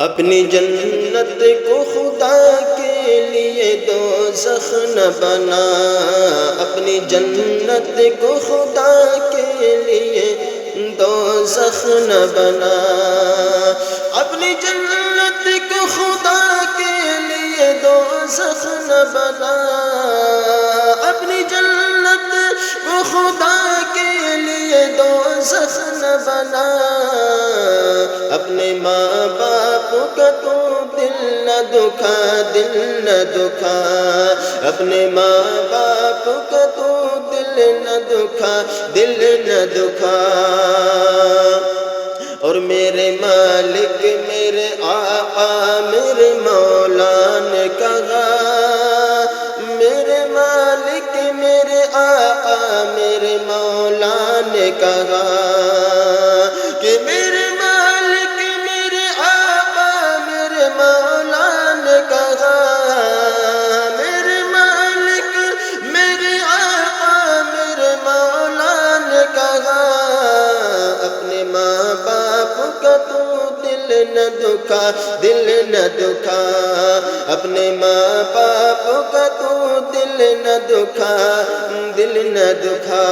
اپنی جنت کو خدا کے لیے دوزخ نہ بنا، اپنی جنت کو خدا کے لیے دوزخ نہ بنا، اپنی جنت کو خدا کے لیے دوزخ نہ بنا، اپنی جنت کو خدا کے لیے دوزخ نہ بنا، اپنے ماں باپ کا تو دل نہ دکھا، دل نہ دکھا، اپنے ماں باپ کا تو دل نہ دکھا، دل نہ دکھا، اور میرے مالک میرے آقا میرے مولا نے کہا، میرے مالک میرے آقا میرے مولا نے کہا کہ میرے مالک میرے آقا میرے مولا نے کہا، میرے مالک میرے آقا میرے مولا نے کہا، اپنے ماں باپ کا تو دل نہ دکھا، دل نہ دکھا، اپنے ماں باپ کا تو دل نہ دکھا، دل نہ دکھا۔